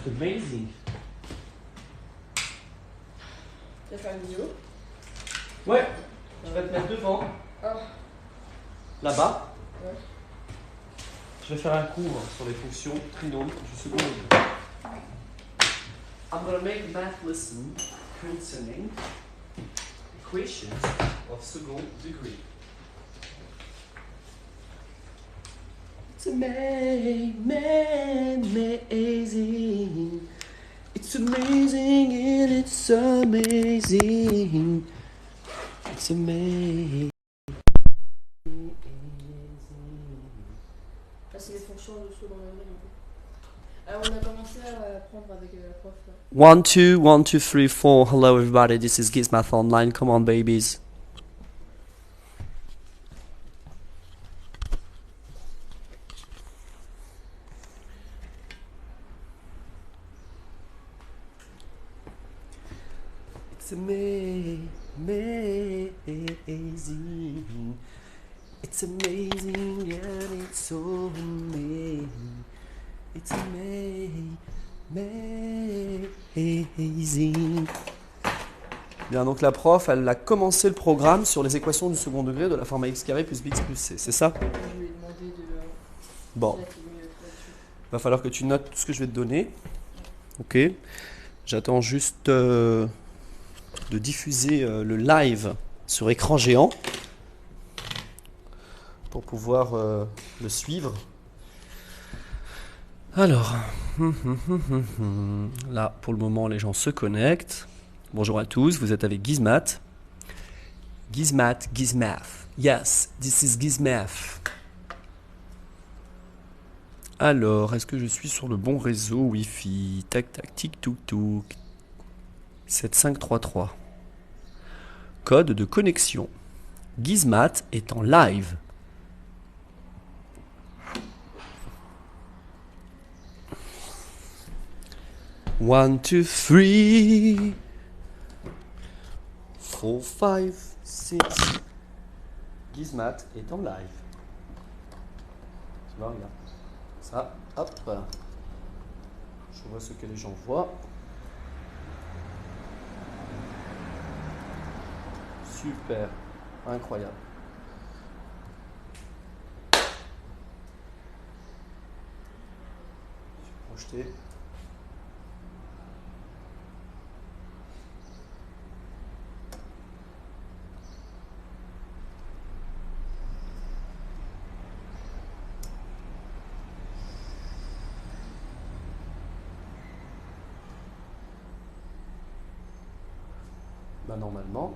amazing. Tu vas faire une vidéo? Ouais, je vais te mettre devant. Ah. Là-bas. Ouais. Je vais faire un cours sur les fonctions trinômes du second degré. I'm going to make a math lesson concerning equations of second degree. It's amazing. It's amazing and it's amazing. It's amazing. Ah, c'est les fonctions de second degré. Alors, on a commencé à apprendre avec la prof. Là. 1, 2, 1, 2, 3, 4. Hello everybody, this is Gizmath Online. Come on babies. It's amazing. It's amazing and it's so amazing. It's amazing. Bien, donc la prof, elle a commencé le programme sur les équations du second degré de la forme x carré plus bx plus c, c'est ça? Je lui ai demandé de. Bon, là, qu'il met là-dessus. va falloir que tu notes tout ce que je vais te donner. Ok. J'attends juste de diffuser le live sur écran géant pour pouvoir le suivre. Alors, là pour le moment les gens se connectent. Bonjour à tous, vous êtes avec Gizmath. Gizmath. Yes, this is Gizmath. Alors, est-ce que je suis sur le bon réseau Wi-Fi? Tac tac tic touk touk. 7533. Code de connexion. Gizmath est en live. One, two, three, 4, 5, 6. Gizmath est en live. Tu vois, regarde. Ça, hop. Je vois ce que les gens voient. Super, incroyable. Je suis projeté. Ben normalement.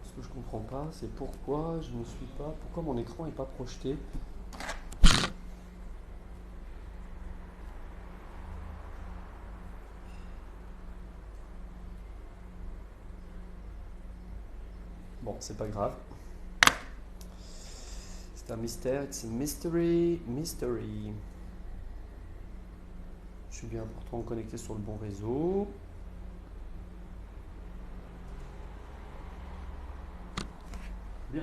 Ce que je comprends pas, c'est pourquoi je ne suis pas. Pourquoi mon écran n'est pas projeté. Bon, c'est pas grave. C'est un mystère. It's a mystery. Je suis bien pourtant connecté sur le bon réseau. Bien.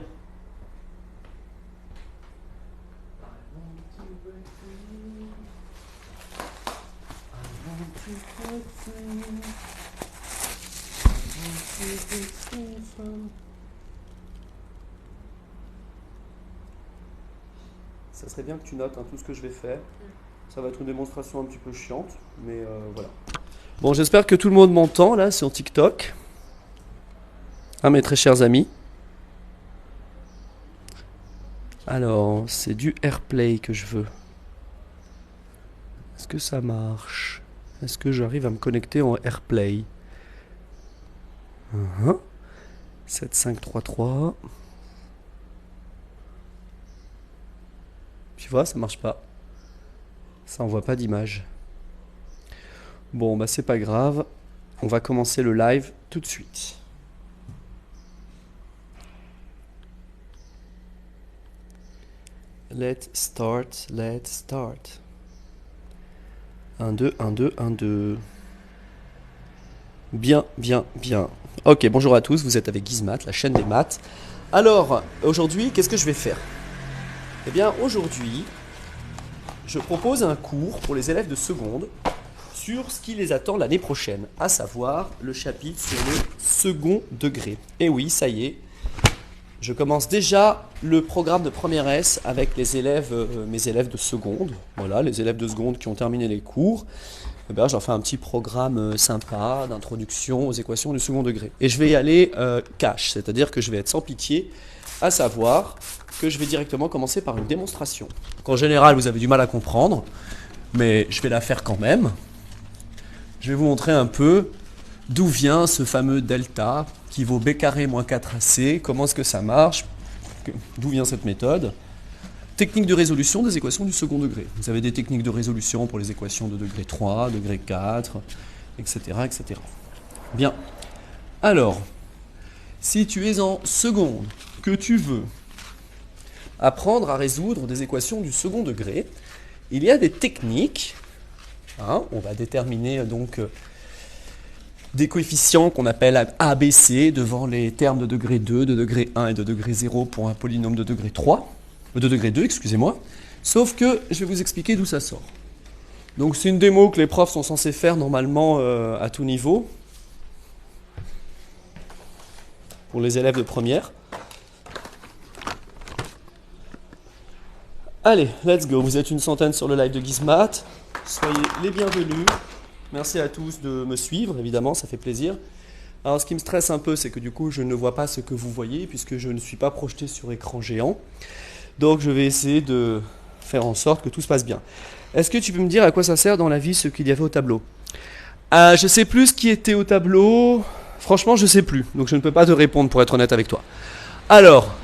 Ça serait bien que tu notes tout ce que je vais faire. Ça va être une démonstration un petit peu chiante, mais voilà. Bon, j'espère que tout le monde m'entend là sur TikTok. Ah, mes très chers amis. Alors, c'est du AirPlay que je veux. Est-ce que ça marche? Est-ce que j'arrive à me connecter en AirPlay? 7533. Tu vois, ça marche pas. Ça envoie pas d'image. Bon, bah c'est pas grave. On va commencer le live tout de suite. Let's start. 1, 2, 1, 2, 1, 2. Bien, bien, bien. Ok, bonjour à tous, vous êtes avec Gizmath, la chaîne des maths. Alors, aujourd'hui, qu'est-ce que je vais faire? Eh bien, aujourd'hui, je propose un cours pour les élèves de seconde sur ce qui les attend l'année prochaine, à savoir le chapitre sur le second degré. Et oui, ça y est, je commence déjà le programme de première S avec les élèves, mes élèves de seconde. Voilà, les élèves de seconde qui ont terminé les cours. Eh bien, j'en fais un petit programme sympa d'introduction aux équations du second degré. Et je vais y aller cash, c'est-à-dire que je vais être sans pitié, à savoir que je vais directement commencer par une démonstration. Donc, en général, vous avez du mal à comprendre, mais je vais la faire quand même. Je vais vous montrer un peu d'où vient ce fameux delta qui vaut b carré moins 4ac, comment est-ce que ça marche, d'où vient cette méthode. Technique de résolution des équations du second degré. Vous avez des techniques de résolution pour les équations de degré 3, degré 4, etc., etc. Bien. Alors, si tu es en seconde, que tu veux apprendre à résoudre des équations du second degré, il y a des techniques. On va déterminer donc des coefficients qu'on appelle ABC devant les termes de degré 2, de degré 1 et de degré 0 pour un polynôme de degré 3. De degré 2, excusez-moi, sauf que je vais vous expliquer d'où ça sort. Donc c'est une démo que les profs sont censés faire normalement à tout niveau, pour les élèves de première. Allez, let's go, vous êtes une centaine sur le live de Gizmath, soyez les bienvenus, merci à tous de me suivre, évidemment, ça fait plaisir. Alors ce qui me stresse un peu, c'est que du coup je ne vois pas ce que vous voyez, puisque je ne suis pas projeté sur écran géant. Donc je vais essayer de faire en sorte que tout se passe bien. Est-ce que tu peux me dire à quoi ça sert dans la vie ce qu'il y avait au tableau? Je ne sais plus ce qui était au tableau. Franchement, je ne sais plus. Donc je ne peux pas te répondre pour être honnête avec toi. Alors,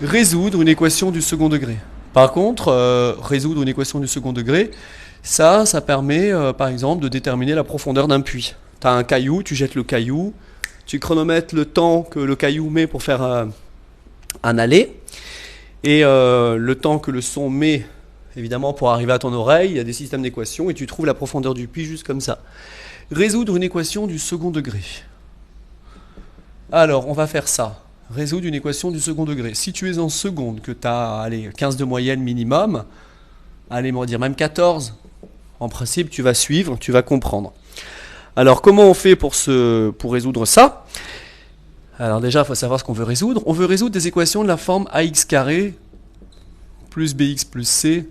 résoudre une équation du second degré. Par contre, résoudre une équation du second degré, ça permet par exemple de déterminer la profondeur d'un puits. Tu as un caillou, tu jettes le caillou, tu chronomètres le temps que le caillou met pour faire un aller. Et le temps que le son met, évidemment, pour arriver à ton oreille, il y a des systèmes d'équations et tu trouves la profondeur du puits juste comme ça. Résoudre une équation du second degré. Alors, on va faire ça. Résoudre une équation du second degré. Si tu es en seconde, que tu as 15 de moyenne minimum, allez, on va dire même 14, en principe, tu vas suivre, tu vas comprendre. Alors, comment on fait pour résoudre ça? Alors déjà, il faut savoir ce qu'on veut résoudre. On veut résoudre des équations de la forme ax carré plus bx plus c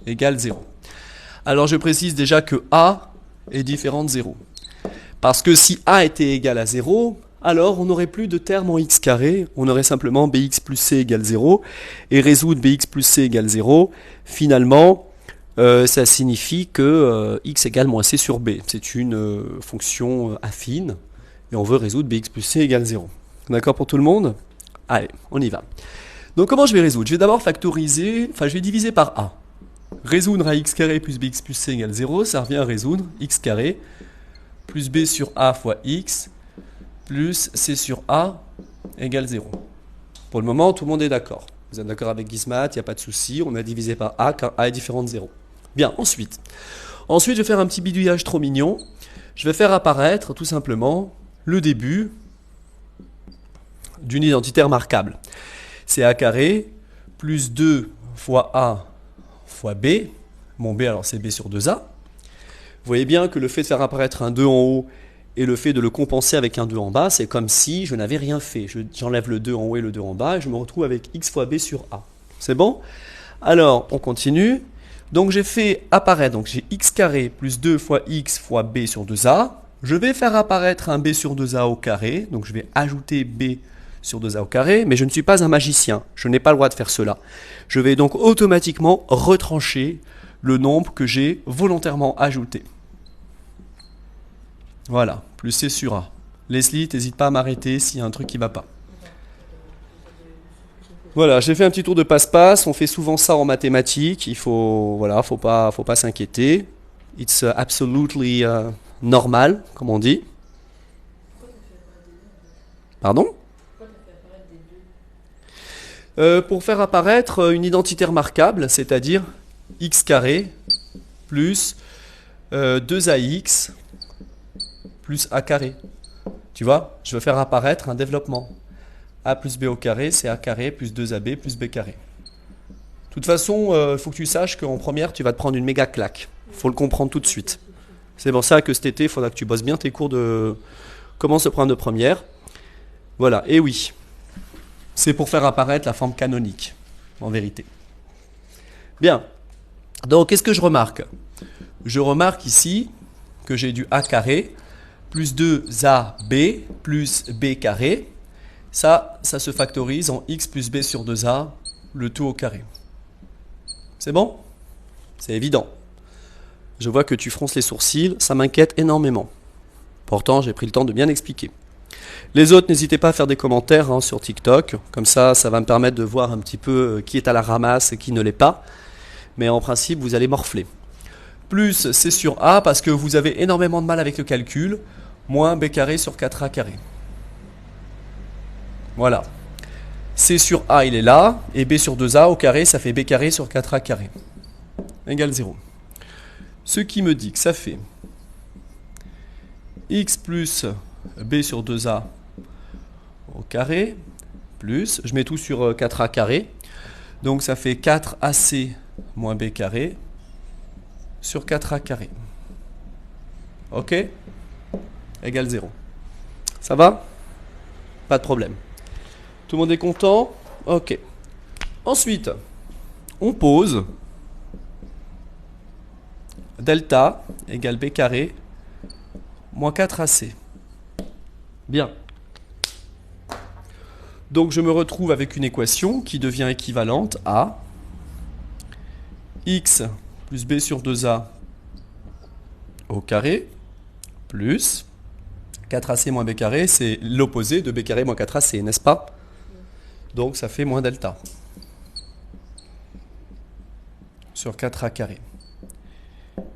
égale 0. Alors je précise déjà que a est différent de 0. Parce que si a était égal à 0, alors on n'aurait plus de terme en x carré, on aurait simplement bx plus c égale 0. Et résoudre bx plus c égale 0, finalement, ça signifie que x égale moins c sur b. C'est une fonction affine. Et on veut résoudre bx plus c égale 0. D'accord pour tout le monde? Allez, on y va. Donc comment je vais résoudre? Je vais d'abord factoriser, je vais diviser par a. Résoudre à x carré plus bx plus c égale 0, ça revient à résoudre x carré plus b sur a fois x plus c sur a égale 0. Pour le moment, tout le monde est d'accord. Vous êtes d'accord avec Gizmath, il n'y a pas de souci, on a divisé par a car a est différent de 0. Bien, ensuite, je vais faire un petit bidouillage trop mignon. Je vais faire apparaître tout simplement le début d'une identité remarquable. C'est a carré plus 2 fois a fois b. Mon b, alors c'est b sur 2a. Vous voyez bien que le fait de faire apparaître un 2 en haut et le fait de le compenser avec un 2 en bas, c'est comme si je n'avais rien fait. J'enlève le 2 en haut et le 2 en bas et je me retrouve avec x fois b sur a. C'est bon? Alors, on continue. Donc j'ai fait apparaître, donc j'ai x carré plus 2 fois x fois b sur 2a. Je vais faire apparaître un b sur 2a au carré, donc je vais ajouter b sur 2a au carré, mais je ne suis pas un magicien, je n'ai pas le droit de faire cela. Je vais donc automatiquement retrancher le nombre que j'ai volontairement ajouté. Voilà, plus c sur a. Leslie, n'hésite pas à m'arrêter s'il y a un truc qui ne va pas. Voilà, j'ai fait un petit tour de passe-passe, on fait souvent ça en mathématiques, faut pas s'inquiéter. It's absolutely normal, comme on dit. Pardon? Pour faire apparaître une identité remarquable, c'est-à-dire x carré plus 2ax plus A carré. Tu vois, je veux faire apparaître un développement. A plus B au carré, c'est A carré plus 2AB plus B carré. De toute façon, il faut que tu saches qu'en première, tu vas te prendre une méga claque. Il faut le comprendre tout de suite. C'est pour ça que cet été, il faudra que tu bosses bien tes cours de comment se prendre de première. Voilà, et oui, c'est pour faire apparaître la forme canonique, en vérité. Bien, donc qu'est-ce que je remarque? Je remarque ici que j'ai du A carré plus 2AB plus B carré. Ça se factorise en x plus b sur 2a, le tout au carré. C'est bon? C'est évident. Je vois que tu fronces les sourcils, ça m'inquiète énormément. Pourtant, j'ai pris le temps de bien expliquer. Les autres, n'hésitez pas à faire des commentaires sur TikTok, comme ça va me permettre de voir un petit peu qui est à la ramasse et qui ne l'est pas. Mais en principe, vous allez morfler. Plus C sur A, parce que vous avez énormément de mal avec le calcul, moins B carré sur 4A carré. Voilà. C sur A, il est là, et B sur 2A au carré, ça fait B carré sur 4A carré. Égale 0. Ce qui me dit que ça fait x plus B sur 2A au carré, plus, je mets tout sur 4A carré, donc ça fait 4AC moins B carré sur 4A carré. Ok? Égale 0. Ça va? Pas de problème. Tout le monde est content? Ok. Ensuite, on pose delta égale B carré moins 4AC. Bien. Donc je me retrouve avec une équation qui devient équivalente à x plus B sur 2A au carré plus 4AC moins B carré, c'est l'opposé de B carré moins 4AC, n'est-ce pas? Donc ça fait moins delta sur 4A carré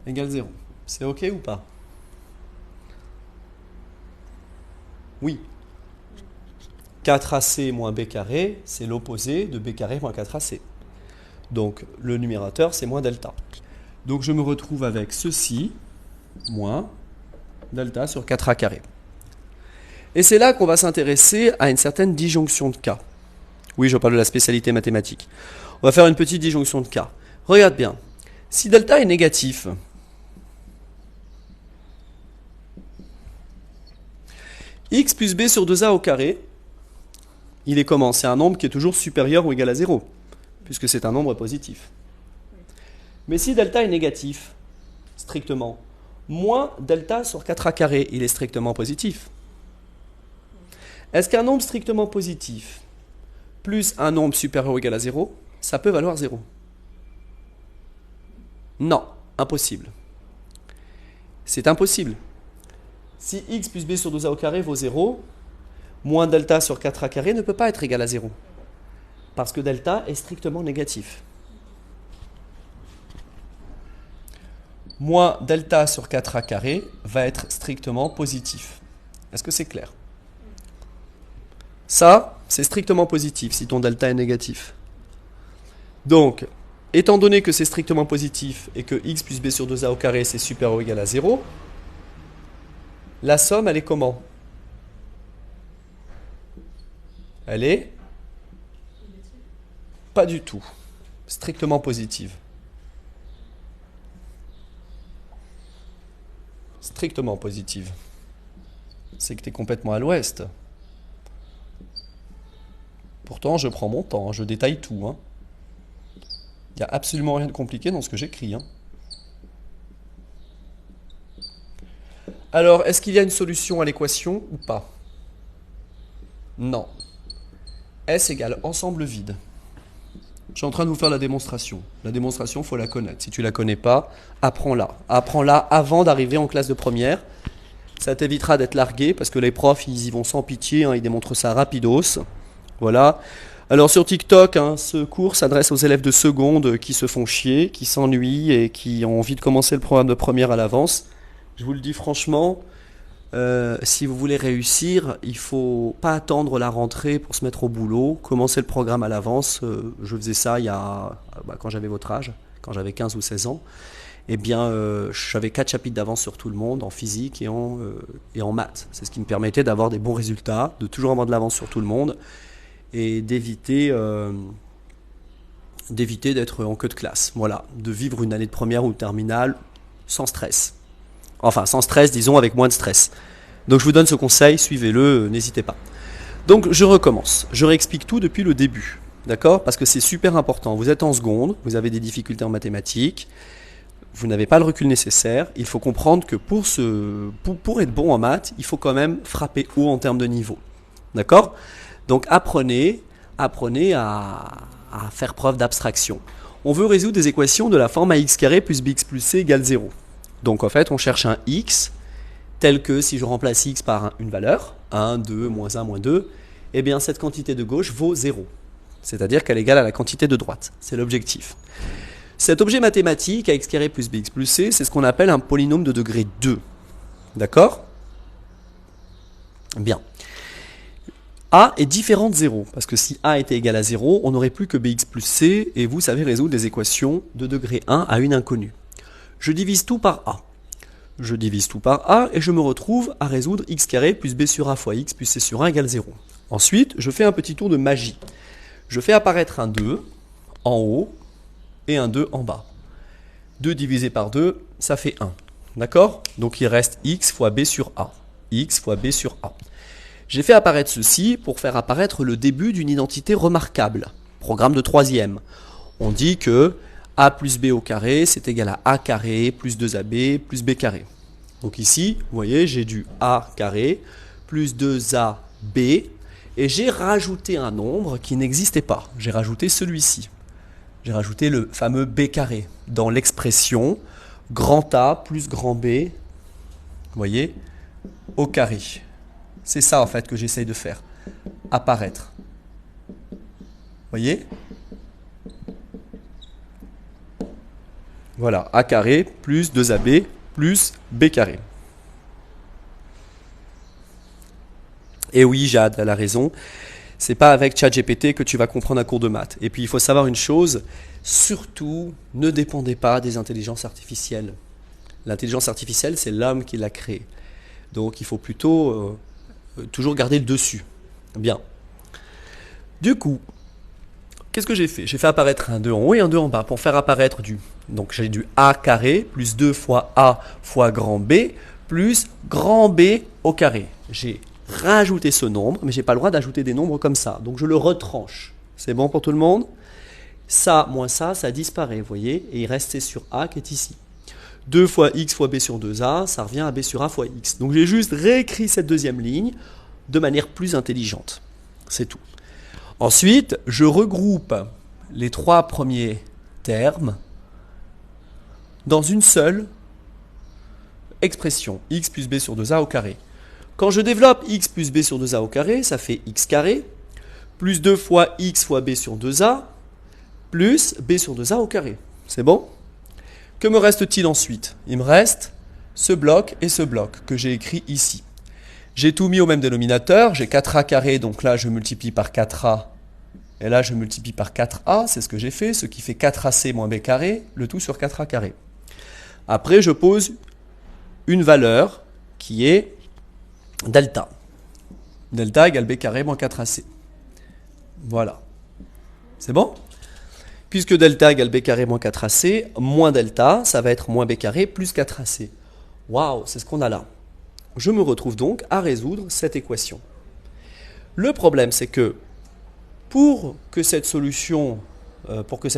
égale 0. C'est ok ou pas? Oui. 4AC moins B carré, c'est l'opposé de B carré moins 4AC. Donc le numérateur, c'est moins delta. Donc je me retrouve avec ceci, moins delta sur 4A carré. Et c'est là qu'on va s'intéresser à une certaine disjonction de cas. Oui, je parle de la spécialité mathématique. On va faire une petite disjonction de cas. Regarde bien. Si delta est négatif, x plus b sur 2a au carré, il est comment? C'est un nombre qui est toujours supérieur ou égal à 0, puisque c'est un nombre positif. Mais si delta est négatif, strictement, moins delta sur 4a carré, il est strictement positif. Est-ce qu'un nombre strictement positif plus un nombre supérieur ou égal à 0, ça peut valoir 0? Non, impossible. C'est impossible. Si x plus b sur 2a au carré vaut 0, moins delta sur 4a carré ne peut pas être égal à 0. Parce que delta est strictement négatif. Moins delta sur 4a carré va être strictement positif. Est-ce que c'est clair? Ça, c'est strictement positif si ton delta est négatif. Donc, étant donné que c'est strictement positif et que x plus b sur 2a au carré c'est supérieur ou égal à 0, la somme, elle est comment? Elle est pas du tout. Strictement positive. Strictement positive. C'est que tu es complètement à l'ouest. Pourtant, je prends mon temps, je détaille tout. Il n'y a absolument rien de compliqué dans ce que j'écris. Alors, est-ce qu'il y a une solution à l'équation ou pas? Non. S égale ensemble vide. Je suis en train de vous faire la démonstration. La démonstration, il faut la connaître. Si tu ne la connais pas, apprends-la. Apprends-la avant d'arriver en classe de première. Ça t'évitera d'être largué, parce que les profs, ils y vont sans pitié, ils démontrent ça rapidos. Voilà. Alors sur TikTok, ce cours s'adresse aux élèves de seconde qui se font chier, qui s'ennuient et qui ont envie de commencer le programme de première à l'avance. Je vous le dis franchement, si vous voulez réussir, il ne faut pas attendre la rentrée pour se mettre au boulot, commencer le programme à l'avance. Je faisais ça quand j'avais votre âge, quand j'avais 15 ou 16 ans. eh bien, j'avais 4 chapitres d'avance sur tout le monde en physique et en maths. C'est ce qui me permettait d'avoir des bons résultats, de toujours avoir de l'avance sur tout le monde et d'éviter d'être en queue de classe. Voilà, de vivre une année de première ou de terminale sans stress. Enfin, sans stress, disons, avec moins de stress. Donc je vous donne ce conseil, suivez-le, n'hésitez pas. Donc je recommence, je réexplique tout depuis le début, d'accord? Parce que c'est super important. Vous êtes en seconde, vous avez des difficultés en mathématiques, vous n'avez pas le recul nécessaire. Il faut comprendre que pour être bon en maths, il faut quand même frapper haut en termes de niveau, d'accord? Donc apprenez à faire preuve d'abstraction. On veut résoudre des équations de la forme ax carré plus bx plus c égale 0. Donc en fait, on cherche un x tel que si je remplace x par une valeur, 1, 2, moins 1, moins 2, eh bien cette quantité de gauche vaut 0. C'est-à-dire qu'elle est égale à la quantité de droite. C'est l'objectif. Cet objet mathématique, ax carré plus bx plus c, c'est ce qu'on appelle un polynôme de degré 2. D'accord? Bien. A est différent de 0, parce que si A était égal à 0, on n'aurait plus que bx plus c, et vous savez résoudre des équations de degré 1 à une inconnue. Je divise tout par A. Je divise tout par A, et je me retrouve à résoudre x carré plus b sur A fois x plus c sur 1 égale 0. Ensuite, je fais un petit tour de magie. Je fais apparaître un 2 en haut, et un 2 en bas. 2 divisé par 2, ça fait 1. D'accord? Donc il reste x fois b sur A. X fois b sur A. J'ai fait apparaître ceci pour faire apparaître le début d'une identité remarquable. Programme de troisième. On dit que a plus b au carré, c'est égal à a carré plus 2ab plus b carré. Donc ici, vous voyez, j'ai du a carré plus 2ab et j'ai rajouté un nombre qui n'existait pas. J'ai rajouté celui-ci. J'ai rajouté le fameux b carré dans l'expression grand A plus grand B, vous voyez, au carré. C'est ça en fait que j'essaye de faire, apparaître. Vous voyez? Voilà, a carré plus 2ab plus b carré. Et oui, Jade, elle a raison. C'est pas avec ChatGPT que tu vas comprendre un cours de maths. Et puis il faut savoir une chose, surtout ne dépendez pas des intelligences artificielles. L'intelligence artificielle, c'est l'homme qui l'a créée. Donc il faut plutôt toujours garder le dessus. Bien. Du coup, qu'est-ce que j'ai fait? J'ai fait apparaître un 2 en haut et un 2 en bas pour faire apparaître donc j'ai du a carré plus 2 fois a fois grand B plus grand B au carré. J'ai rajouté ce nombre, mais je n'ai pas le droit d'ajouter des nombres comme ça. Donc je le retranche. C'est bon pour tout le monde? Ça moins ça disparaît, vous voyez, et il restait sur a qui est ici. 2 fois x fois b sur 2a, ça revient à b sur a fois x. Donc j'ai juste réécrit cette deuxième ligne de manière plus intelligente. C'est tout. Ensuite, je regroupe les 3 premiers termes dans une seule expression, x plus b sur 2a au carré. Quand je développe x plus b sur 2a au carré, ça fait x carré, plus 2 fois x fois b sur 2a, plus b sur 2a au carré. C'est bon? Que me reste-t-il ensuite? Il me reste ce bloc et ce bloc que j'ai écrit ici. J'ai tout mis au même dénominateur, j'ai 4a carré, donc là je multiplie par 4a, et là je multiplie par 4a, c'est ce que j'ai fait, ce qui fait 4ac moins b carré, le tout sur 4a carré. Après je pose une valeur qui est delta. Delta égale b carré moins 4ac. Voilà. C'est bon? Puisque delta égale b carré moins 4ac, moins delta, ça va être moins b carré plus 4ac. Waouh, c'est ce qu'on a là. Je me retrouve donc à résoudre cette équation. Le problème, c'est que pour que cette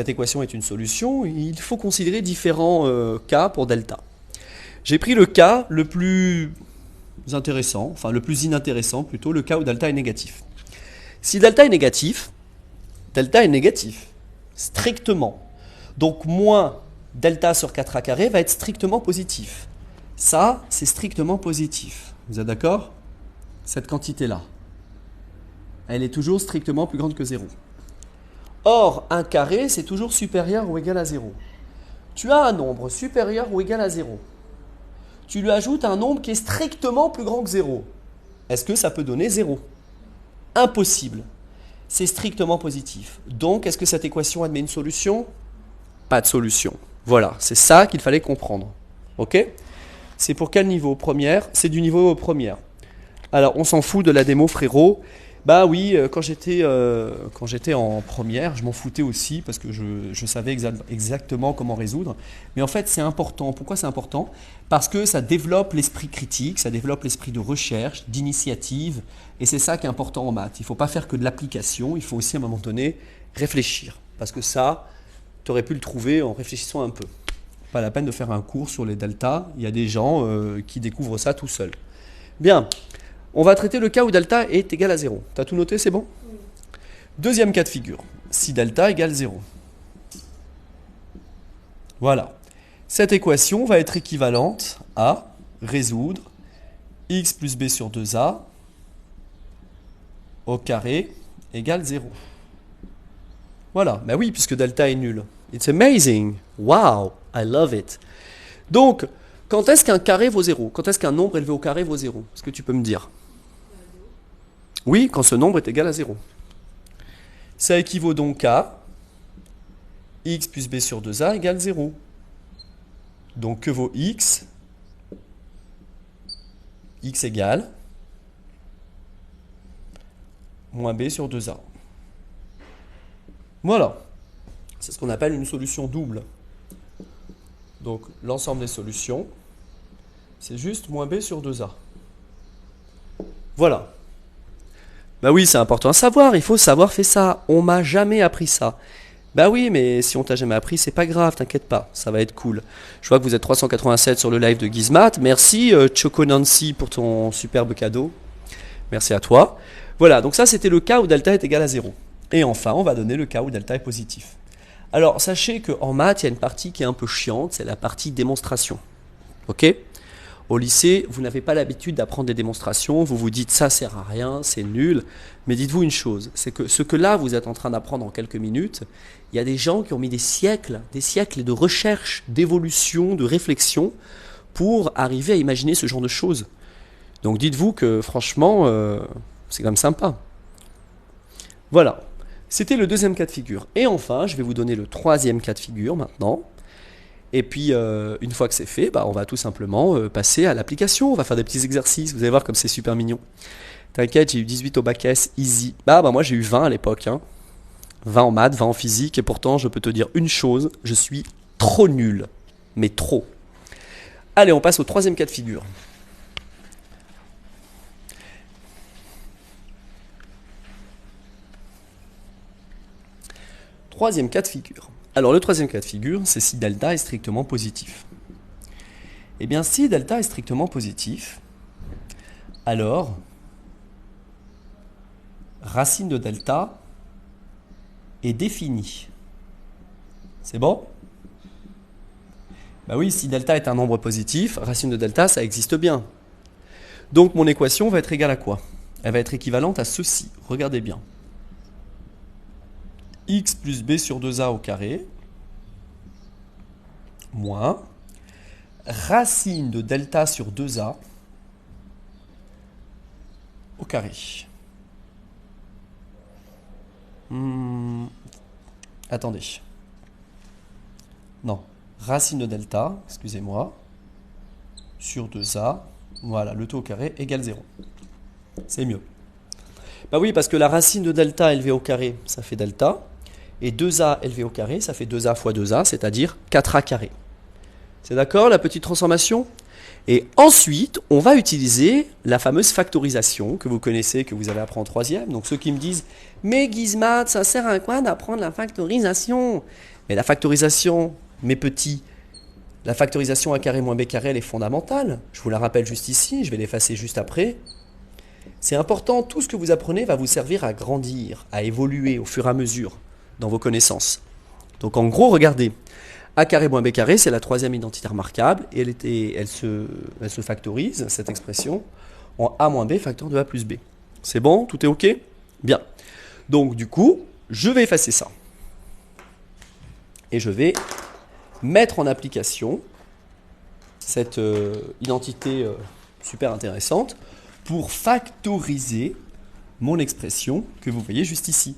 équation ait une solution, il faut considérer différents cas pour delta. J'ai pris le cas le plus intéressant, enfin le plus inintéressant plutôt, le cas où delta est négatif. Si delta est négatif, strictement. Donc moins delta sur 4a carré va être strictement positif. Ça, c'est strictement positif. Vous êtes d'accord? Cette quantité-là, elle est toujours strictement plus grande que 0. Or, un carré, c'est toujours supérieur ou égal à 0. Tu as un nombre supérieur ou égal à 0. Tu lui ajoutes un nombre qui est strictement plus grand que 0. Est-ce que ça peut donner 0? Impossible. C'est strictement positif. Donc, est-ce que cette équation admet une solution? Pas de solution. Voilà, c'est ça qu'il fallait comprendre. Ok? C'est pour quel niveau? Première? C'est du niveau première. Alors, on s'en fout de la démo, frérot. Bah oui, quand j'étais en première, je m'en foutais aussi parce que je savais exactement comment résoudre. Mais en fait, c'est important. Pourquoi c'est important? Parce que ça développe l'esprit critique, ça développe l'esprit de recherche, d'initiative. Et c'est ça qui est important en maths. Il ne faut pas faire que de l'application, il faut aussi à un moment donné réfléchir. Parce que ça, tu aurais pu le trouver en réfléchissant un peu. Pas la peine de faire un cours sur les deltas. Il y a des gens qui découvrent ça tout seuls. Bien. On va traiter le cas où delta est égal à 0. Tu as tout noté, c'est bon? Oui. Deuxième cas de figure. Si delta égale 0. Voilà. Cette équation va être équivalente à résoudre x plus b sur 2a au carré égale 0. Voilà. Ben oui, puisque delta est nul. It's amazing. Wow, I love it. Donc, quand est-ce qu'un carré vaut 0? Quand est-ce qu'un nombre élevé au carré vaut 0? Est-ce que tu peux me dire? Oui, quand ce nombre est égal à 0. Ça équivaut donc à x plus b sur 2a égale 0. Donc que vaut x? X égale moins b sur 2a. Voilà. C'est ce qu'on appelle une solution double. Donc l'ensemble des solutions, c'est juste moins b sur 2a. Voilà. Bah oui, c'est important à savoir, il faut savoir faire ça. On m'a jamais appris ça. Bah oui, mais si on t'a jamais appris, c'est pas grave, t'inquiète pas, ça va être cool. Je vois que vous êtes 387 sur le live de Gizmat. Merci Choco Nancy pour ton superbe cadeau. Merci à toi. Voilà, donc ça c'était le cas où delta est égal à 0. Et enfin, on va donner le cas où delta est positif. Alors, sachez qu'en maths, il y a une partie qui est un peu chiante, c'est la partie démonstration. Ok ? Au lycée, vous n'avez pas l'habitude d'apprendre des démonstrations, vous vous dites ça sert à rien, c'est nul. Mais dites-vous une chose, c'est que ce que là vous êtes en train d'apprendre en quelques minutes, il y a des gens qui ont mis des siècles de recherche, d'évolution, de réflexion pour arriver à imaginer ce genre de choses. Donc dites-vous que franchement, c'est quand même sympa. Voilà, c'était le deuxième cas de figure. Et enfin, je vais vous donner le troisième cas de figure maintenant. Et puis, une fois que c'est fait, bah, on va tout simplement passer à l'application. On va faire des petits exercices. Vous allez voir comme c'est super mignon. T'inquiète, j'ai eu 18 au bac S, easy. Bah moi, j'ai eu 20 à l'époque. 20 en maths, 20 en physique. Et pourtant, je peux te dire une chose, je suis trop nul. Mais trop. Allez, on passe au troisième cas de figure. Troisième cas de figure. Alors le troisième cas de figure, c'est si delta est strictement positif. Eh bien, si delta est strictement positif, alors racine de delta est définie. C'est bon? Bah oui, si delta est un nombre positif, racine de delta, ça existe bien. Donc mon équation va être égale à quoi? Elle va être équivalente à ceci. Regardez bien. X plus b sur 2a au carré moins racine de delta sur 2a au carré. Attendez. Non. Racine de delta, excusez-moi, sur 2a, voilà, le tout au carré égale 0. C'est mieux. Bah oui, parce que la racine de delta élevée au carré, ça fait delta. Et 2a élevé au carré, ça fait 2a fois 2a, c'est-à-dire 4a carré. C'est d'accord, la petite transformation? Et ensuite, on va utiliser la fameuse factorisation que vous connaissez, que vous allez apprendre en troisième. Donc ceux qui me disent « Mais Gizmat, ça sert à quoi d'apprendre la factorisation ?» Mais la factorisation, mes petits, la factorisation a carré moins b carré, elle est fondamentale. Je vous la rappelle juste ici, je vais l'effacer juste après. C'est important, tout ce que vous apprenez va vous servir à grandir, à évoluer au fur et à mesure dans vos connaissances. Donc en gros, regardez, a carré moins b carré, c'est la troisième identité remarquable, et elle se factorise, cette expression, en a moins b facteur de a plus b. C'est bon? Tout est ok? Bien. Donc du coup, je vais effacer ça. Et je vais mettre en application cette identité super intéressante pour factoriser mon expression que vous voyez juste ici.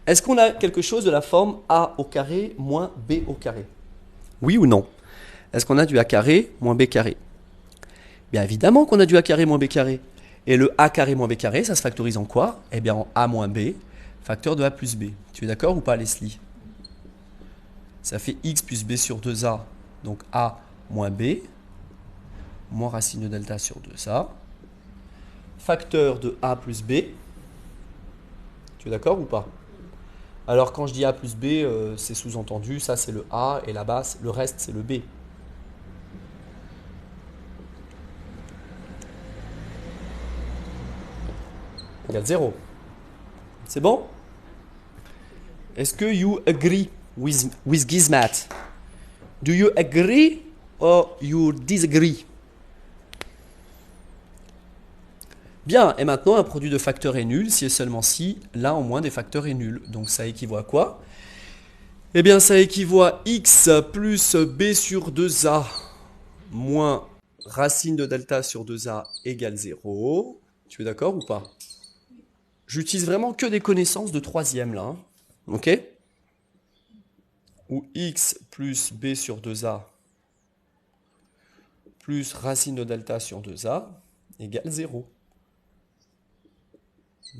Est-ce qu'on a quelque chose de la forme a au carré moins b au carré? Oui ou non? Est-ce qu'on a du a carré moins b carré? Bien évidemment qu'on a du a carré moins b carré. Et le a carré moins b carré, ça se factorise en quoi? Eh bien en a moins b, facteur de a plus b. Tu es d'accord ou pas, Leslie? Ça fait x plus b sur 2a, donc a moins b, moins racine de delta sur 2a, facteur de a plus b. Tu es d'accord ou pas? Alors quand je dis a plus b, c'est sous-entendu, ça c'est le a, et là-bas, le reste c'est le b. Égale 0. C'est bon? Est-ce que you agree with Gizmat? Do you agree or you disagree? Bien, et maintenant un produit de facteurs est nul si et seulement si l'un au moins des facteurs est nul. Donc ça équivaut à quoi? Eh bien ça équivaut à x plus b sur 2a moins racine de delta sur 2a égale 0. Tu es d'accord ou pas? J'utilise vraiment que des connaissances de troisième là. Hein. Ok? Ou x plus b sur 2a plus racine de delta sur 2a égale 0.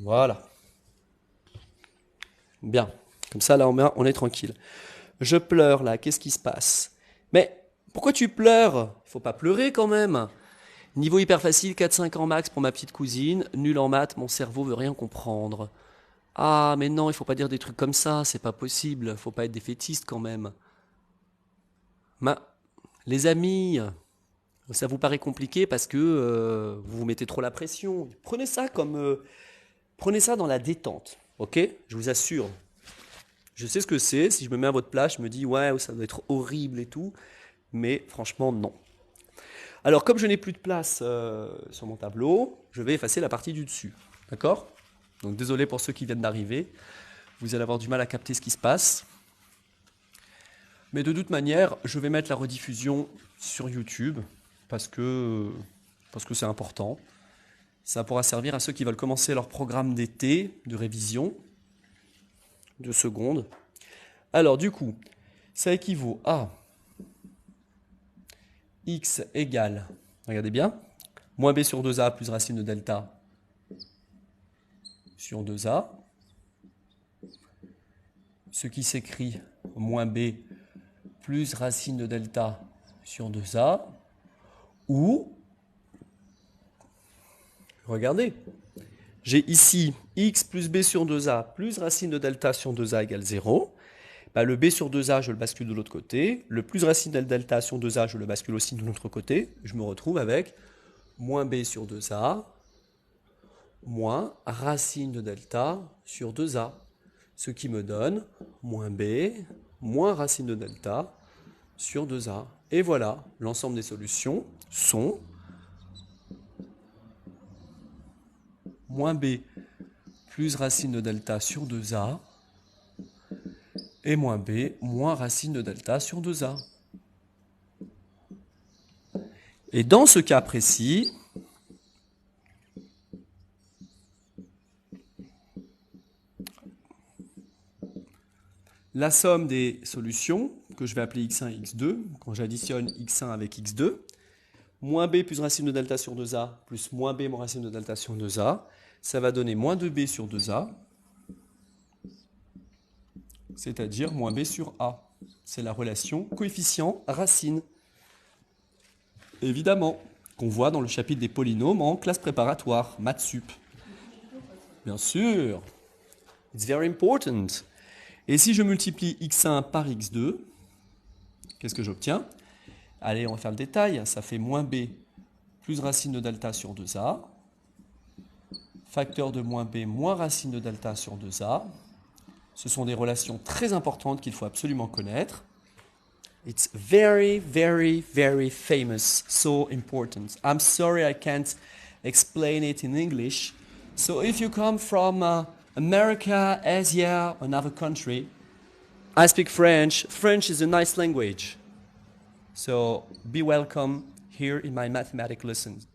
Voilà. Bien. Comme ça, là, on est tranquille. Je pleure, là. Qu'est-ce qui se passe? Mais pourquoi tu pleures? Il faut pas pleurer quand même. Niveau hyper facile, 4-5 ans max pour ma petite cousine. Nul en maths, mon cerveau veut rien comprendre. Ah, mais non, il faut pas dire des trucs comme ça. C'est pas possible. Faut pas être défaitiste quand même. Les amis, ça vous paraît compliqué parce que vous vous mettez trop la pression. Prenez ça comme... Prenez ça dans la détente, ok? Je vous assure. Je sais ce que c'est. Si je me mets à votre place, je me dis, ouais, ça doit être horrible et tout. Mais franchement, non. Alors, comme je n'ai plus de place sur mon tableau, je vais effacer la partie du dessus. D'accord? Donc, désolé pour ceux qui viennent d'arriver. Vous allez avoir du mal à capter ce qui se passe. Mais de toute manière, je vais mettre la rediffusion sur YouTube parce que c'est important. Ça pourra servir à ceux qui veulent commencer leur programme d'été de révision, de seconde. Alors du coup, ça équivaut à x égale, regardez bien, moins b sur 2a plus racine de delta sur 2a, ce qui s'écrit moins b plus racine de delta sur 2a, ou regardez, j'ai ici x plus b sur 2a plus racine de delta sur 2a égale 0. Bah, le b sur 2a, je le bascule de l'autre côté. Le plus racine de delta sur 2a, je le bascule aussi de l'autre côté. Je me retrouve avec moins b sur 2a moins racine de delta sur 2a. Ce qui me donne moins b moins racine de delta sur 2a. Et voilà, l'ensemble des solutions sont moins b plus racine de delta sur 2a et moins b moins racine de delta sur 2a. Et dans ce cas précis, la somme des solutions, que je vais appeler x1 et x2, quand j'additionne x1 avec x2, moins b plus racine de delta sur 2a plus moins b moins racine de delta sur 2a, ça va donner moins 2b sur 2a, c'est-à-dire moins b sur a. C'est la relation coefficient-racine. Évidemment, qu'on voit dans le chapitre des polynômes en classe préparatoire, maths sup. Bien sûr, it's very important. Et si je multiplie x1 par x2, qu'est-ce que j'obtiens? Allez, on va faire le détail. Ça fait moins b plus racine de delta sur 2a, facteur de moins b moins racine de delta sur 2a. Ce sont des relations très importantes qu'il faut absolument connaître. It's very, very, very famous, so important. I'm sorry I can't explain it in English. So if you come from America, Asia, another country, I speak French. French is a nice language. So be welcome here in my mathematics lessons.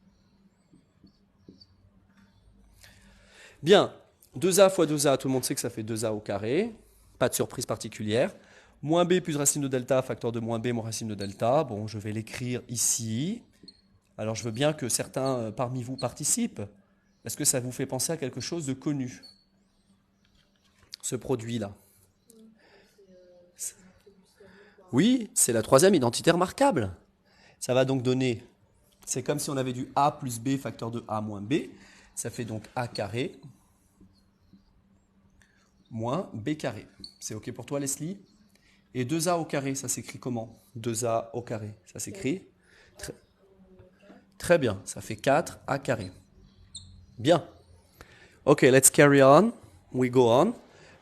Bien, 2a fois 2a, tout le monde sait que ça fait 2a au carré. Pas de surprise particulière. Moins b plus racine de delta, facteur de moins b moins racine de delta. Bon, je vais l'écrire ici. Alors, je veux bien que certains parmi vous participent. Est-ce que ça vous fait penser à quelque chose de connu, ce produit-là? Oui, c'est la troisième identité remarquable. Ça va donc donner, c'est comme si on avait du a plus b facteur de a moins b. Ça fait donc a carré moins b carré. C'est OK pour toi, Leslie? Et 2a au carré, ça s'écrit comment? 2a au carré, ça s'écrit très bien, ça fait 4a carré. Bien. OK, let's carry on. We go on.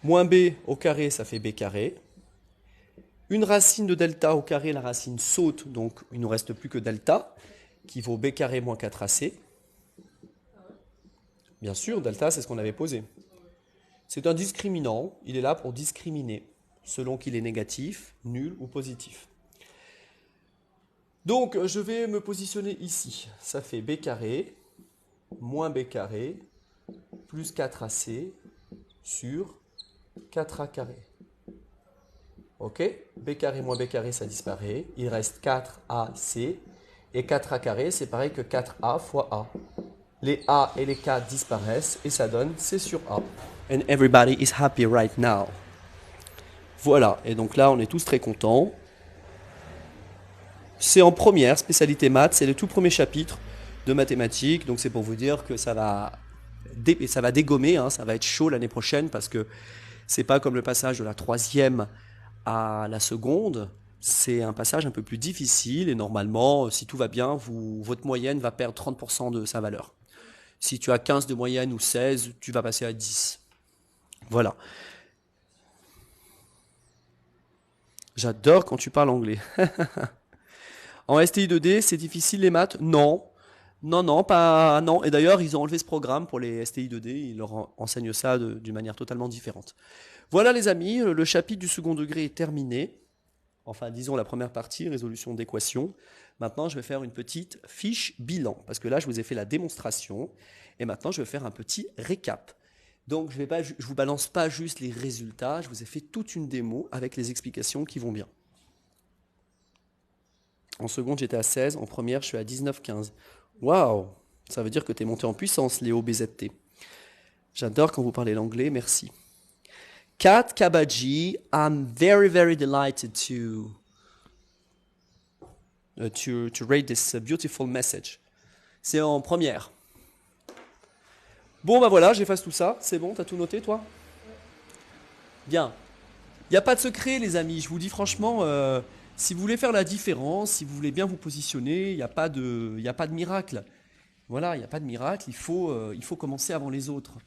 Moins b au carré, ça fait b carré. Une racine de delta au carré, la racine saute, donc il ne nous reste plus que delta, qui vaut b carré moins 4ac. Bien sûr, delta, c'est ce qu'on avait posé. C'est un discriminant, il est là pour discriminer, selon qu'il est négatif, nul ou positif. Donc, je vais me positionner ici. Ça fait b carré moins b carré plus 4ac sur 4a carré. Ok, b carré moins b carré, ça disparaît. Il reste 4ac. Et 4a carré, c'est pareil que 4a fois a. Les a et les 4 disparaissent et ça donne c sur a. And everybody is happy right now. Voilà, et donc là, on est tous très contents. C'est en première, spécialité maths, c'est le tout premier chapitre de mathématiques. Donc c'est pour vous dire que ça va dégommer, hein, ça va être chaud l'année prochaine parce que c'est pas comme le passage de la troisième à la seconde. C'est un passage un peu plus difficile et normalement, si tout va bien, votre moyenne va perdre 30% de sa valeur. Si tu as 15 de moyenne ou 16, tu vas passer à 10. Voilà. J'adore quand tu parles anglais. En STI 2D, c'est difficile les maths? Non. Non, pas non. Et d'ailleurs, ils ont enlevé ce programme pour les STI 2D. Ils leur enseignent ça d'une manière totalement différente. Voilà les amis, le chapitre du second degré est terminé. Enfin, disons la première partie, résolution d'équations. Maintenant, je vais faire une petite fiche bilan, parce que là, je vous ai fait la démonstration, et maintenant, je vais faire un petit récap. Donc, je vous balance pas juste les résultats, je vous ai fait toute une démo avec les explications qui vont bien. En seconde, j'étais à 16, en première, je suis à 19-15. Waouh! Ça veut dire que tu es monté en puissance, Léo BZT. J'adore quand vous parlez l'anglais, merci. Kat Kabaji, I'm very, very delighted to read this beautiful message. C'est en première. Bon, bah voilà, j'efface tout ça. C'est bon, t'as tout noté, toi? Bien. Il n'y a pas de secret, les amis. Je vous dis franchement, si vous voulez faire la différence, si vous voulez bien vous positionner, il n'y a pas de miracle. Voilà, il n'y a pas de miracle. Il faut commencer avant les autres.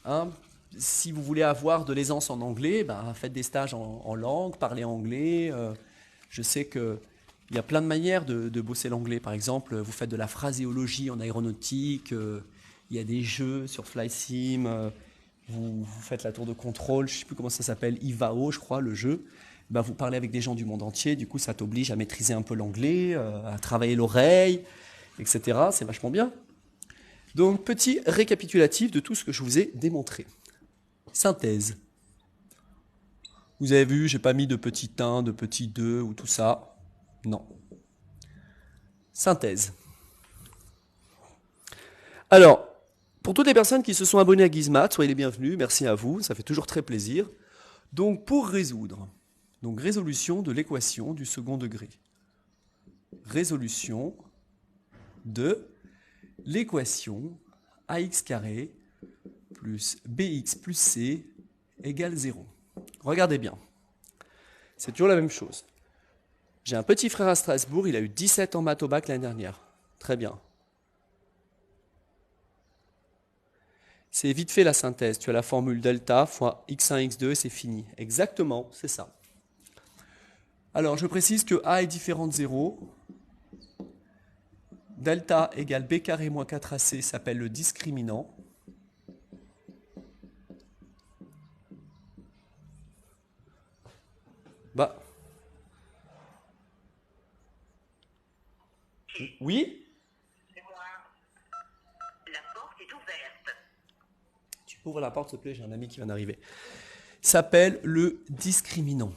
Hein? Si vous voulez avoir de l'aisance en anglais, ben, faites des stages en langue, parlez anglais. Je sais qu'il y a plein de manières de bosser l'anglais. Par exemple, vous faites de la phraséologie en aéronautique. Il y a des jeux sur FlySim. Vous faites la tour de contrôle. Je ne sais plus comment ça s'appelle. Ivao, je crois, le jeu. Ben, vous parlez avec des gens du monde entier. Du coup, ça t'oblige à maîtriser un peu l'anglais, à travailler l'oreille, etc. C'est vachement bien. Donc, petit récapitulatif de tout ce que je vous ai démontré. Synthèse. Vous avez vu, j'ai pas mis de petit 1, de petit 2 ou tout ça. Non. Synthèse. Alors, pour toutes les personnes qui se sont abonnées à Gizmat, soyez les bienvenus, merci à vous, ça fait toujours très plaisir. Donc, pour résoudre, donc résolution de l'équation du second degré. Résolution de l'équation ax carré plus bx plus c égale 0. Regardez bien. C'est toujours la même chose. J'ai un petit frère à Strasbourg, il a eu 17 en maths au bac l'année dernière. Très bien. C'est vite fait la synthèse. Tu as la formule delta fois x1, x2 et c'est fini. Exactement, c'est ça. Alors, je précise que a est différent de 0. Delta égale b carré moins 4ac s'appelle le discriminant. Bah. Oui? C'est moi. La porte est ouverte. Tu peux ouvrir la porte, s'il te plaît, j'ai un ami qui vient d'arriver. S'appelle le discriminant.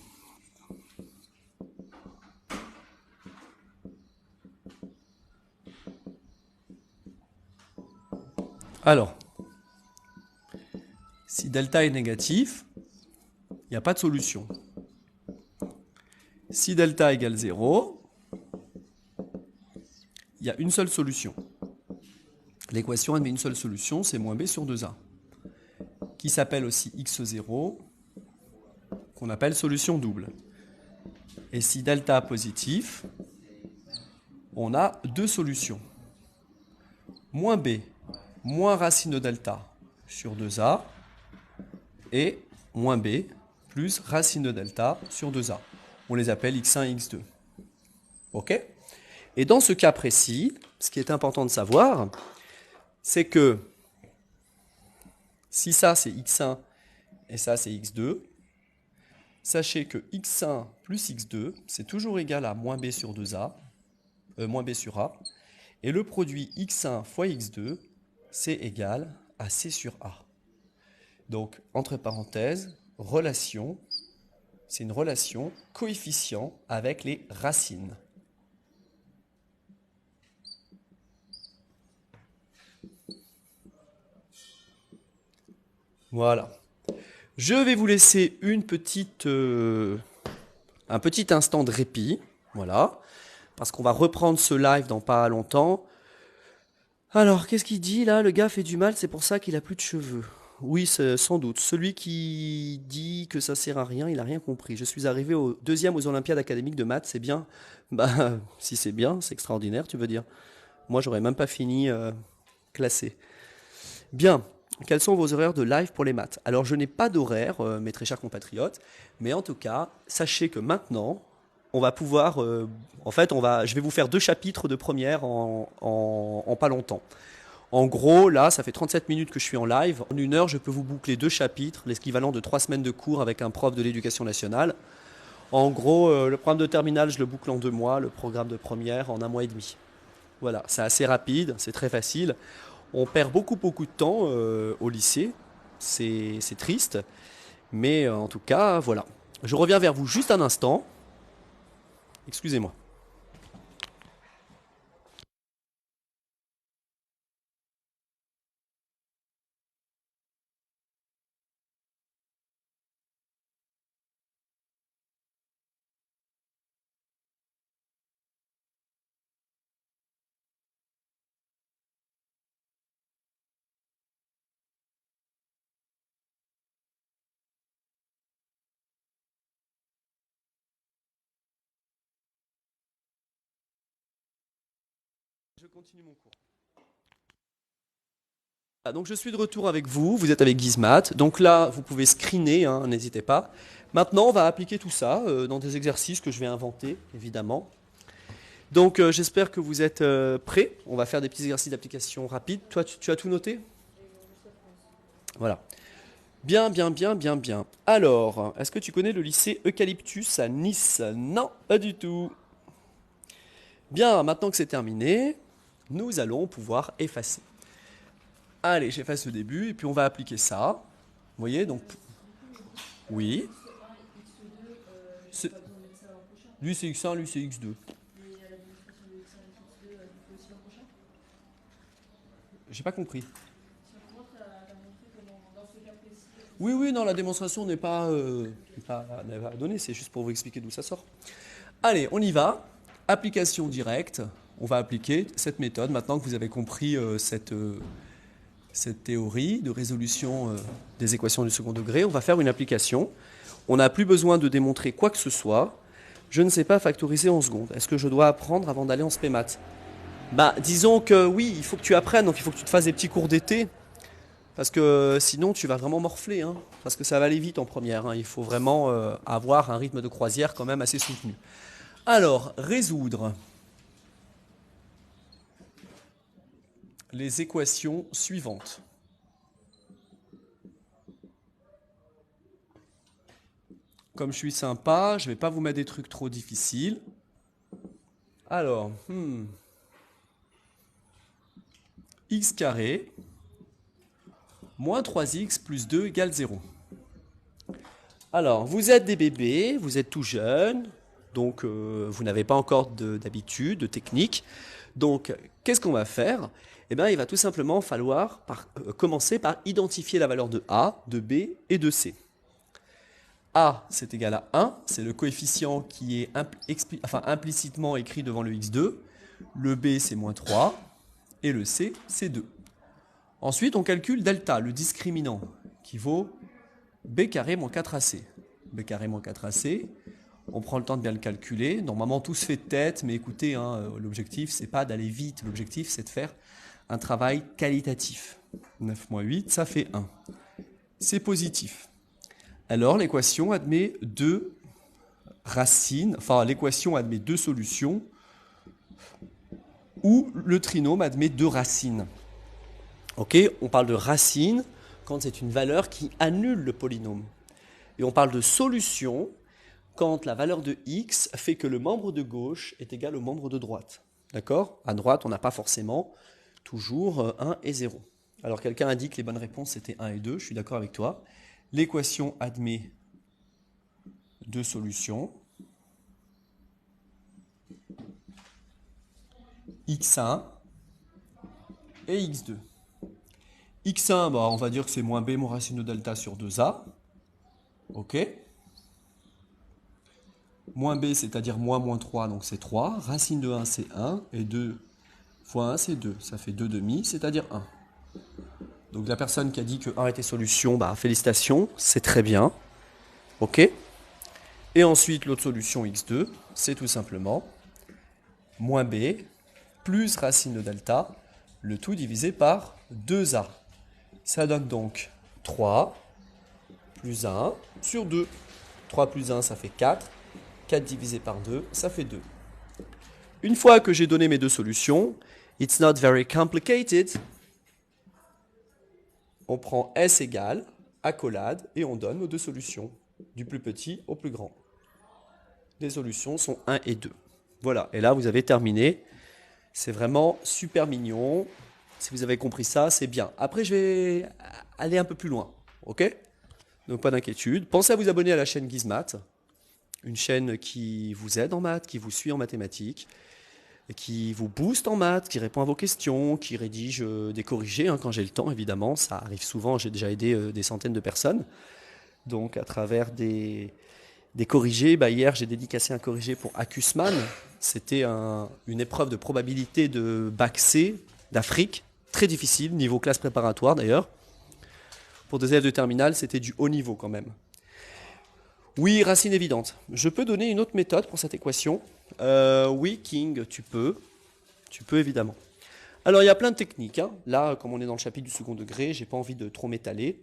Alors, si delta est négatif, il n'y a pas de solution. Si delta égale 0, il y a une seule solution. L'équation admet une seule solution, c'est moins b sur 2a, qui s'appelle aussi x0, qu'on appelle solution double. Et si delta positif, on a deux solutions. Moins b, moins racine de delta sur 2a, et moins b plus racine de delta sur 2a. On les appelle x1 et x2. Ok ? Et dans ce cas précis, ce qui est important de savoir, c'est que si ça c'est x1 et ça c'est x2, sachez que x1 plus x2, c'est toujours égal à moins b sur 2a, moins b sur a, et le produit x1 fois x2, c'est égal à c sur a. Donc, entre parenthèses, relation, c'est une relation coefficient avec les racines. Voilà. Je vais vous laisser un petit instant de répit, voilà, parce qu'on va reprendre ce live dans pas longtemps. Alors, qu'est-ce qu'il dit là? Le gars fait du mal, c'est pour ça qu'il a plus de cheveux. Oui, sans doute. Celui qui dit que ça sert à rien, il n'a rien compris. Je suis arrivé au deuxième aux Olympiades académiques de maths, c'est bien. Bah, si c'est bien, c'est extraordinaire, tu veux dire. Moi, j'aurais même pas fini classé. Bien. Quels sont vos horaires de live pour les maths? Alors, je n'ai pas d'horaire, mes très chers compatriotes, mais en tout cas, sachez que maintenant, on va pouvoir... je vais vous faire 2 chapitres de première en pas longtemps. En gros, là, ça fait 37 minutes que je suis en live. En 1 heure, je peux vous boucler 2 chapitres, l'équivalent de 3 semaines de cours avec un prof de l'éducation nationale. En gros, le programme de terminale, je le boucle en 2 mois, le programme de première en 1 mois et demi. Voilà, c'est assez rapide, c'est très facile. On perd beaucoup de temps au lycée, c'est triste, mais en tout cas, voilà. Je reviens vers vous juste un instant. Excusez-moi. Je continue mon cours. Donc je suis de retour avec vous, vous êtes avec Gizmat. Donc là, vous pouvez screener, hein, n'hésitez pas. Maintenant, on va appliquer tout ça dans des exercices que je vais inventer, évidemment. Donc j'espère que vous êtes prêts. On va faire des petits exercices d'application rapides. Toi, tu as tout noté? Voilà. Bien. Alors, est-ce que tu connais le lycée Eucalyptus à Nice? Non, pas du tout. Bien, maintenant que c'est terminé, nous allons pouvoir effacer. Allez, j'efface le début et puis on va appliquer ça. Vous voyez, donc... Oui. Lui c'est x1, lui c'est x2. J'ai pas compris. Oui, non, la démonstration n'est pas donnée, c'est juste pour vous expliquer d'où ça sort. Allez, on y va. Application directe. On va appliquer cette méthode maintenant que vous avez compris cette théorie de résolution des équations du second degré. On va faire une application. On n'a plus besoin de démontrer quoi que ce soit. Je ne sais pas factoriser en secondes. Est-ce que je dois apprendre avant d'aller en spé maths? Bah, disons que oui, il faut que tu apprennes, donc il faut que tu te fasses des petits cours d'été. Parce que sinon, tu vas vraiment morfler. Hein, parce que ça va aller vite en première. Hein, il faut vraiment avoir un rythme de croisière quand même assez soutenu. Alors, résoudre les équations suivantes. Comme je suis sympa, je ne vais pas vous mettre des trucs trop difficiles. Alors, x carré moins 3x plus 2 égale 0. Alors, vous êtes des bébés, vous êtes tout jeunes, donc vous n'avez pas encore d'habitude, de technique. Donc, qu'est-ce qu'on va faire? Eh bien, il va tout simplement falloir commencer par identifier la valeur de A, de B et de C. A, c'est égal à 1, c'est le coefficient qui est implicitement écrit devant le x2. Le B, c'est moins 3. Et le C, c'est 2. Ensuite, on calcule delta, le discriminant, qui vaut B carré moins 4AC. B carré moins 4AC, on prend le temps de bien le calculer. Normalement, tout se fait de tête, mais écoutez, l'objectif, c'est pas d'aller vite. L'objectif, c'est de faire un travail qualitatif. 9 moins 8, ça fait 1. C'est positif. Alors, l'équation admet deux racines, enfin, l'équation admet deux solutions, ou le trinôme admet deux racines. Ok, on parle de racine quand c'est une valeur qui annule le polynôme. Et on parle de solution quand la valeur de x fait que le membre de gauche est égal au membre de droite. D'accord? À droite, on n'a pas forcément toujours 1 et 0. Alors quelqu'un a dit que les bonnes réponses c'était 1 et 2, je suis d'accord avec toi. L'équation admet deux solutions. x1 et x2. x1, on va dire que c'est moins b moins racine de delta sur 2a. Ok. Moins b, c'est-à-dire moins 3, donc c'est 3. Racine de 1, c'est 1. Et 2 fois 1, c'est 2. Ça fait 2 demi, c'est-à-dire 1. Donc la personne qui a dit que 1 était solution, félicitations, c'est très bien. Ok. Et ensuite, l'autre solution x2, c'est tout simplement moins b plus racine de delta, le tout divisé par 2a. Ça donne donc 3 plus 1 sur 2. 3 plus 1, ça fait 4. 4 divisé par 2, ça fait 2. Une fois que j'ai donné mes deux solutions, it's not very complicated. On prend S égale, accolade, et on donne nos deux solutions, du plus petit au plus grand. Les solutions sont 1 et 2. Voilà, et là vous avez terminé. C'est vraiment super mignon. Si vous avez compris ça, c'est bien. Après, je vais aller un peu plus loin, ok? Donc pas d'inquiétude. Pensez à vous abonner à la chaîne Gizmath, une chaîne qui vous aide en maths, qui vous suit en mathématiques, qui vous booste en maths, qui répond à vos questions, qui rédige des corrigés quand j'ai le temps, évidemment. Ça arrive souvent, j'ai déjà aidé des centaines de personnes. Donc à travers des corrigés, hier j'ai dédicacé un corrigé pour Accusman. C'était une épreuve de probabilité de bac C d'Afrique, très difficile, niveau classe préparatoire d'ailleurs. Pour des élèves de terminale, c'était du haut niveau quand même. Oui, racine évidente. Je peux donner une autre méthode pour cette équation. Oui, King, tu peux évidemment. Alors, il y a plein de techniques. Là, comme on est dans le chapitre du second degré, j'ai pas envie de trop m'étaler.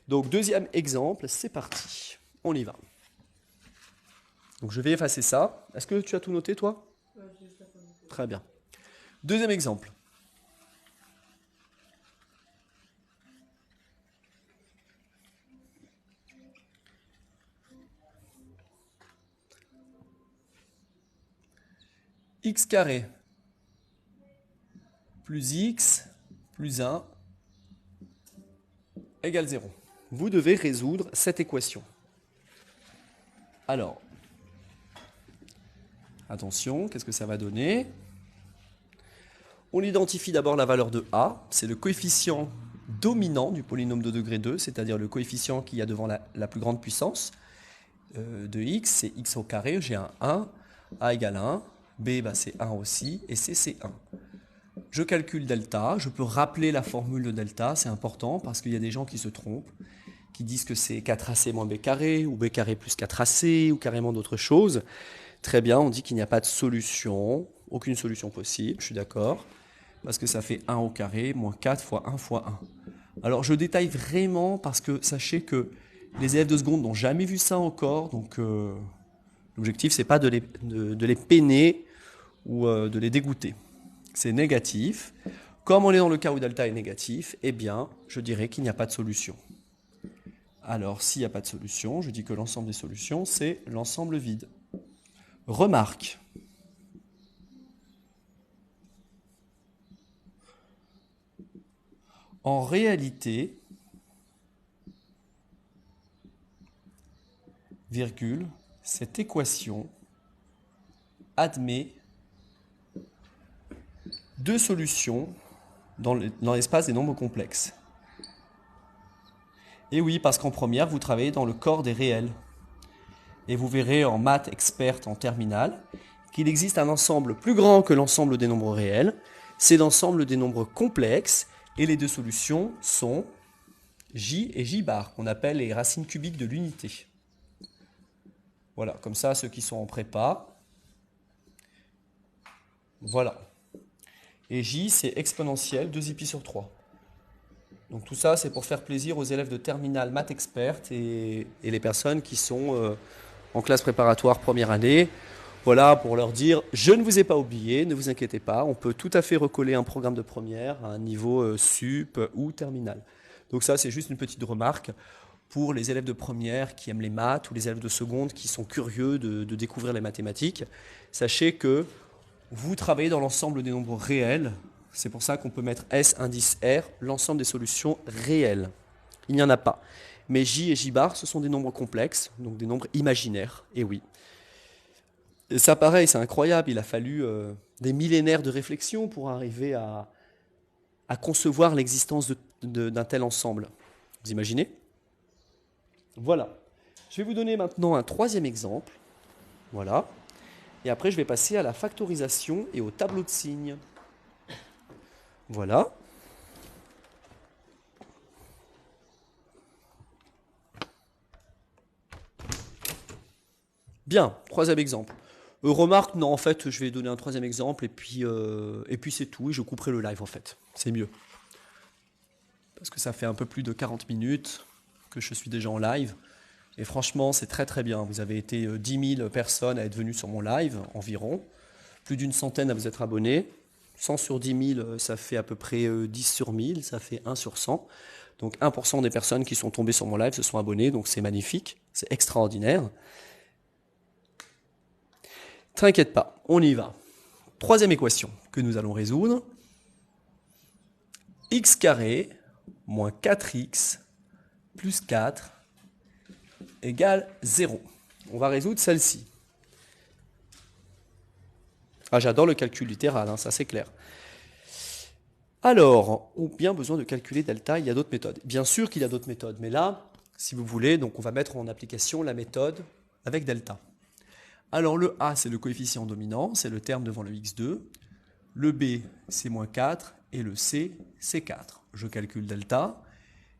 Donc, deuxième exemple, c'est parti. On y va. Donc, je vais effacer ça. Est-ce que tu as tout noté, toi? Ouais, j'ai juste la fin du Très bien. Deuxième exemple. X carré plus x plus 1 égale 0. Vous devez résoudre cette équation. Alors, attention, qu'est-ce que ça va donner? On identifie d'abord la valeur de a, c'est le coefficient dominant du polynôme de degré 2, c'est-à-dire le coefficient qui a devant la plus grande puissance de x, c'est x au carré, j'ai un 1, a égale 1, b c'est 1 aussi, et c c'est 1. Je calcule delta, je peux rappeler la formule de delta, c'est important parce qu'il y a des gens qui se trompent, qui disent que c'est 4ac moins b carré, ou b carré plus 4ac, ou carrément d'autres choses. Très bien, on dit qu'il n'y a pas de solution, aucune solution possible, je suis d'accord, parce que ça fait 1 au carré, moins 4 fois 1 fois 1. Alors je détaille vraiment parce que sachez que les élèves de seconde n'ont jamais vu ça encore, donc l'objectif c'est pas de les peiner ou de les dégoûter. C'est négatif. Comme on est dans le cas où delta est négatif, eh bien, je dirais qu'il n'y a pas de solution. Alors, s'il n'y a pas de solution, je dis que l'ensemble des solutions, c'est l'ensemble vide. Remarque. En réalité, virgule, cette équation admet deux solutions dans l'espace des nombres complexes. Et oui, parce qu'en première, vous travaillez dans le corps des réels. Et vous verrez en maths experte en terminale qu'il existe un ensemble plus grand que l'ensemble des nombres réels. C'est l'ensemble des nombres complexes et les deux solutions sont J et J bar, qu'on appelle les racines cubiques de l'unité. Voilà, comme ça, ceux qui sont en prépa. Voilà. Et J, c'est exponentielle, 2 sur 3. Donc tout ça, c'est pour faire plaisir aux élèves de terminale maths experte et les personnes qui sont en classe préparatoire première année. Voilà, pour leur dire, je ne vous ai pas oublié, ne vous inquiétez pas, on peut tout à fait recoller un programme de première à un niveau sup ou terminal. Donc ça, c'est juste une petite remarque pour les élèves de première qui aiment les maths ou les élèves de seconde qui sont curieux de découvrir les mathématiques. Sachez que vous travaillez dans l'ensemble des nombres réels. C'est pour ça qu'on peut mettre S indice R, l'ensemble des solutions réelles. Il n'y en a pas. Mais J et J bar, ce sont des nombres complexes, donc des nombres imaginaires. Et oui. Et ça, pareil, c'est incroyable. Il a fallu des millénaires de réflexion pour arriver à concevoir l'existence d'un tel ensemble. Vous imaginez? Voilà. Je vais vous donner maintenant un troisième exemple. Voilà. Et après, je vais passer à la factorisation et au tableau de signes. Voilà. Bien, troisième exemple. Remarque, non, en fait, je vais donner un troisième exemple et puis c'est tout. Et je couperai le live, en fait. C'est mieux. Parce que ça fait un peu plus de 40 minutes que je suis déjà en live. Et franchement, c'est très très bien. Vous avez été 10 000 personnes à être venues sur mon live, environ. Plus d'une centaine à vous être abonnés. 100 sur 10 000, ça fait à peu près 10 sur 1000, ça fait 1 sur 100. Donc 1% des personnes qui sont tombées sur mon live se sont abonnées, donc c'est magnifique, c'est extraordinaire. T'inquiète pas, on y va. Troisième équation que nous allons résoudre. X carré moins 4x plus 4 égale 0. On va résoudre celle-ci. Ah, j'adore le calcul littéral, hein, ça c'est clair. Alors, on a bien besoin de calculer delta, il y a d'autres méthodes. Bien sûr qu'il y a d'autres méthodes, mais là, si vous voulez, donc on va mettre en application la méthode avec delta. Alors le A, c'est le coefficient dominant, c'est le terme devant le x2. Le B, c'est moins 4, et le C, c'est 4. Je calcule delta,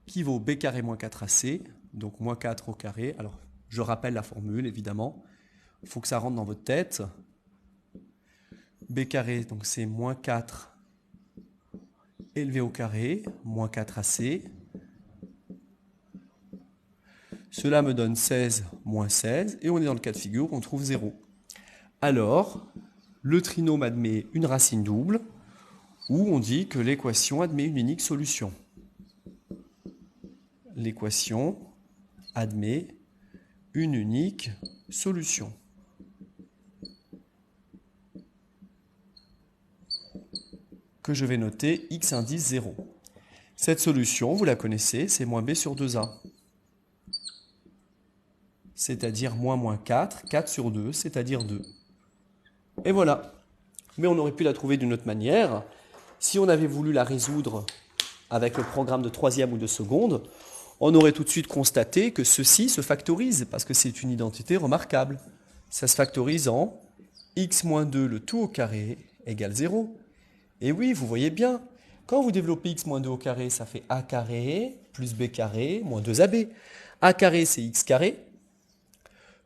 qui vaut b carré moins 4ac, donc moins 4 au carré. Alors, je rappelle la formule, évidemment. Il faut que ça rentre dans votre tête. B carré, donc c'est moins 4 élevé au carré, moins 4ac. Cela me donne 16 moins 16, et on est dans le cas de figure où on trouve 0. Alors, le trinôme admet une racine double, où on dit que l'équation admet une unique solution. L'équation admet une unique solution. Que je vais noter x indice 0. Cette solution, vous la connaissez, c'est moins b sur 2a. C'est-à-dire moins 4, 4 sur 2, c'est-à-dire 2. Et voilà. Mais on aurait pu la trouver d'une autre manière. Si on avait voulu la résoudre avec le programme de troisième ou de seconde, on aurait tout de suite constaté que ceci se factorise, parce que c'est une identité remarquable. Ça se factorise en x moins 2 le tout au carré égale 0. Et oui, vous voyez bien, quand vous développez x moins 2 au carré, ça fait a carré plus b carré moins 2ab. A carré, c'est x carré,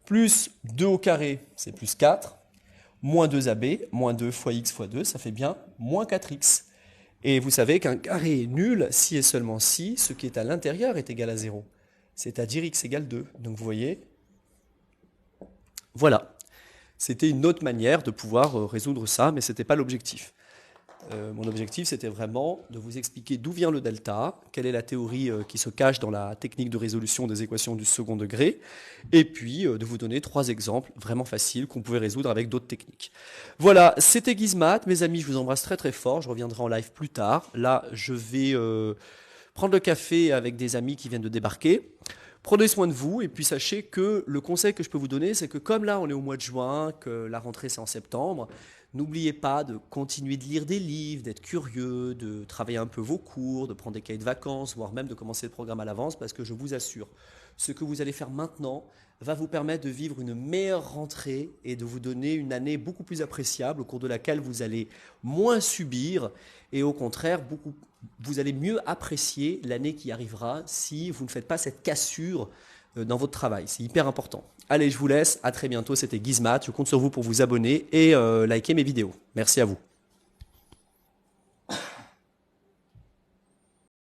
plus 2 au carré, c'est plus 4, moins 2ab, moins 2 fois x fois 2, ça fait bien moins 4x. Et vous savez qu'un carré est nul si et seulement si ce qui est à l'intérieur est égal à 0. C'est-à-dire x égale 2. Donc vous voyez, voilà. C'était une autre manière de pouvoir résoudre ça, mais ce n'était pas l'objectif. Mon objectif, c'était vraiment de vous expliquer d'où vient le delta, quelle est la théorie qui se cache dans la technique de résolution des équations du second degré, et puis de vous donner 3 exemples vraiment faciles qu'on pouvait résoudre avec d'autres techniques. Voilà, c'était Gizmat, mes amis, je vous embrasse très très fort, je reviendrai en live plus tard. Là, je vais prendre le café avec des amis qui viennent de débarquer. Prenez soin de vous, et puis sachez que le conseil que je peux vous donner, c'est que comme là, on est au mois de juin, que la rentrée c'est en septembre, N'oubliez pas de continuer de lire des livres, d'être curieux, de travailler un peu vos cours, de prendre des cahiers de vacances, voire même de commencer le programme à l'avance, parce que je vous assure, ce que vous allez faire maintenant va vous permettre de vivre une meilleure rentrée et de vous donner une année beaucoup plus appréciable au cours de laquelle vous allez moins subir et au contraire, vous allez mieux apprécier l'année qui arrivera si vous ne faites pas cette cassure dans votre travail. C'est hyper important. Allez, je vous laisse. À très bientôt. C'était Gizmat. Je compte sur vous pour vous abonner et liker mes vidéos. Merci à vous.